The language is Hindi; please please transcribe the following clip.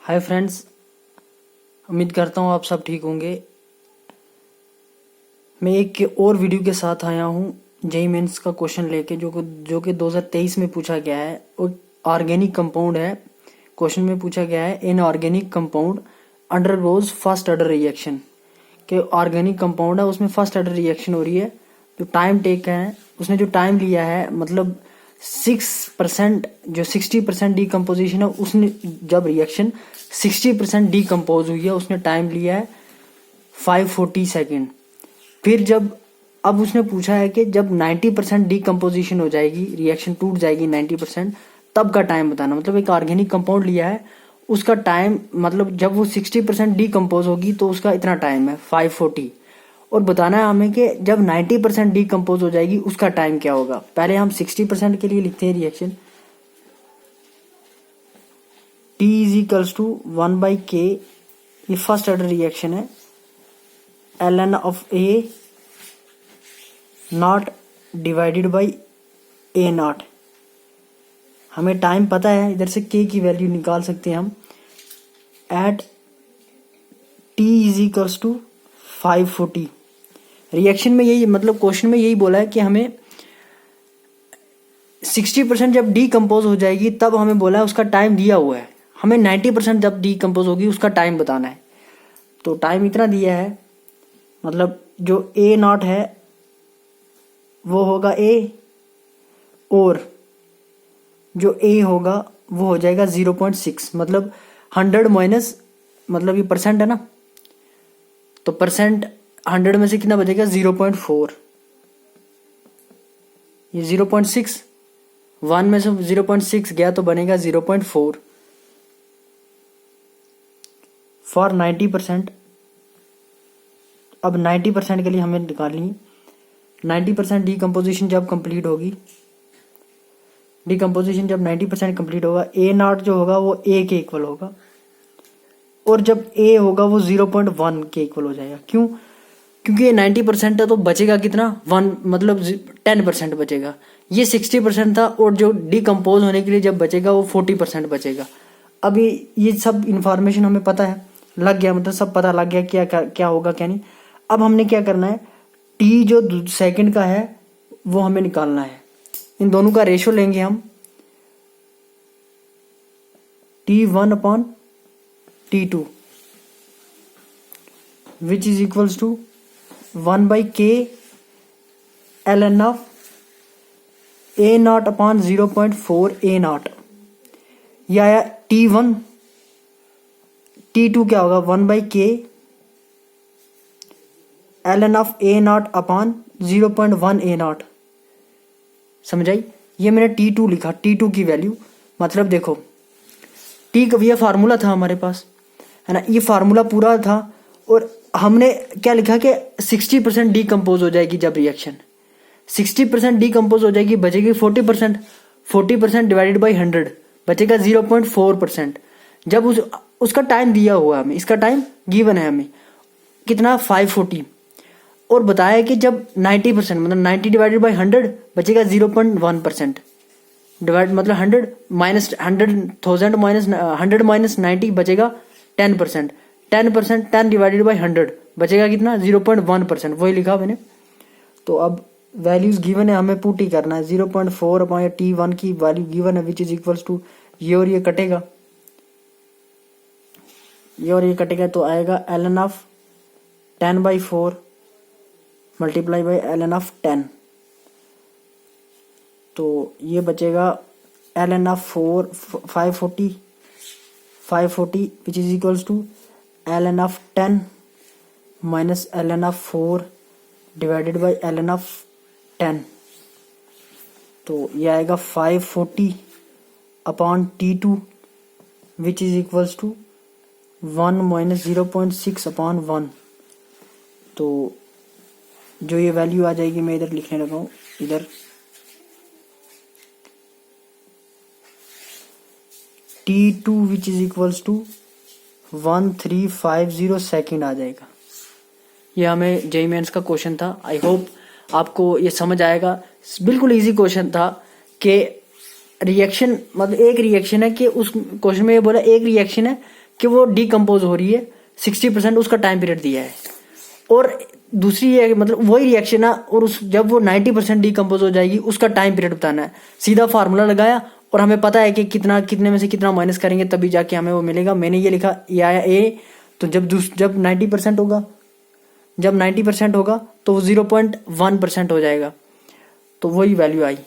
हाय फ्रेंड्स, उम्मीद करता हूँ आप सब ठीक होंगे। मैं एक और वीडियो के साथ आया हूँ जेईई मेंस का क्वेश्चन लेके जो कि 2023 में पूछा गया है और ऑर्गेनिक कंपाउंड है। क्वेश्चन में पूछा गया है in organic compound undergoes first order reaction, के ऑर्गेनिक कंपाउंड है उसमें फर्स्ट ऑर्डर रिएक्शन हो रही है। जो टाइम टेक है उसने जो टाइम लिया है मतलब 6%, जो 60% डीकम्पोजिशन है उसने जब रिएक्शन 60% डीकम्पोज हुई है उसने टाइम लिया है 540 सेकेंड। फिर जब अब उसने पूछा है कि जब 90% डीकम्पोजिशन हो जाएगी, रिएक्शन टूट जाएगी 90%, तब का टाइम बताना। मतलब एक ऑर्गेनिक कंपाउंड लिया है उसका टाइम, मतलब जब वो 60% डीकम्पोज होगी तो उसका इतना टाइम है 540, और बताना है हमें कि जब 90% डीकम्पोज हो जाएगी उसका टाइम क्या होगा। पहले हम 60% के लिए लिखते हैं reaction T is equals to 1/k, ये फर्स्ट ऑर्डर रिएक्शन है, ln of A nought divided by A nought. हमें टाइम पता है, इधर से k की वैल्यू निकाल सकते हैं हम, at T is equals to 540। Reaction में यही, मतलब क्वेश्चन में यही बोला है कि हमें 60% जब डीकम्पोज हो जाएगी तब हमें बोला है उसका टाइम दिया हुआ है, हमें 90% जब डीकम्पोज होगी उसका टाइम बताना है। तो टाइम इतना दिया है, मतलब जो A नॉट है वो होगा A, और जो A होगा वो हो जाएगा 0.6, मतलब 100 माइनस, मतलब ये परसेंट है ना, तो परसेंट 100 में से कितना बचेगा 0.4, ये 0.6, 1 में से 0.6 गया तो बनेगा 0.4 फॉर 90%। अब 90% के लिए हमें निकालनी है 90% डीकम्पोजिशन जब कंप्लीट होगी, डीकम्पोजिशन जब 90% कंप्लीट होगा, A नॉट जो होगा वो A के इक्वल होगा, और जब A होगा वो 0.1 के इक्वल हो जाएगा। क्यों? क्योंकि ये 90% है तो बचेगा कितना 1, मतलब 10% बचेगा। ये 60% था और जो डीकम्पोज होने के लिए जब बचेगा वो 40% बचेगा। अब ये सब इंफॉर्मेशन हमें पता है, लग गया, मतलब सब पता लग गया क्या क्या होगा क्या नहीं। अब हमने क्या करना है, टी जो सेकंड का है वो हमें निकालना है। इन दोनों का रेशो लेंगे हम, T1/T2 which is equals to 1/k ln of A nought upon 0.4 A nought. यह आया T1। T2 क्या होगा 1/k ln of A nought upon 0.1 A nought. समझ आई? ये मैंने T2 लिखा, T2 की वैल्यू, मतलब देखो T का ये फार्मूला था हमारे पास, है ना, ये फार्मूला पूरा था, और हमने क्या लिखा कि 60% डीकम्पोज हो जाएगी जब रिएक्शन 60% डीकम्पोज हो जाएगी, बचेगी 40%, 40% डिवाइडेड बाई 100 बचेगा 0.4%। जब उसका टाइम दिया हुआ है हमें, इसका टाइम गिवन है हमें कितना 540, और बताया कि जब 90% मतलब 90 डिवाइडेड बाई 100 बचेगा 0.1%, डिवाइड मतलब 100 माइनस 100,000 माइनस 100 माइनस 90 बचेगा 10%, 10%, 10 डिवाइडेड बाई 100 बचेगा कितना 0.1%, वही लिखा मैंने। तो अब वैल्यूज गिवन है, हमें पुट ही करना है। 0.4 अपॉन T1 की वैल्यू गिवन है विच इज इक्वल्स टू, ये और ये कटेगा, ये और ये कटेगा तो आएगा ln of 10/4 multiply by ln of 10, तो ये बचेगा ln of 540 which is equals to ln of 10 minus ln of 4 divided by ln of 10, तो ये आएगा 540 upon T2 which is equals to 1 minus 0.6 upon 1। तो जो ये वैल्यू आ जाएगी, मैं इधर लिखने लगा हूँ, इधर T2 which is equals to 1350 second आ जाएगा। ये हमें जेईई मेंस का क्वेश्चन था। आई होप आपको ये समझ आएगा, बिल्कुल इजी क्वेश्चन था कि रिएक्शन, मतलब एक रिएक्शन है कि उस क्वेश्चन में ये बोला एक रिएक्शन है कि वो डिकम्पोज हो रही है, 60% उसका टाइम पीरियड दिया है। और दूसरी ये मतलब वही रिएक्शन है, और उस जब वो 90% डिकम्पोज हो जाएगी उसका टाइम पीरियड बताना है। सीधा फार्मूला लगाया और हमें पता है कि कितने में से कितना माइनस करेंगे तभी जाके हमें वो मिलेगा। मैंने ये लिखा, ये आया ए। तो जब 90% होगा, जब 90% होगा तो वो 0.1% हो जाएगा, तो वही वैल्यू आई।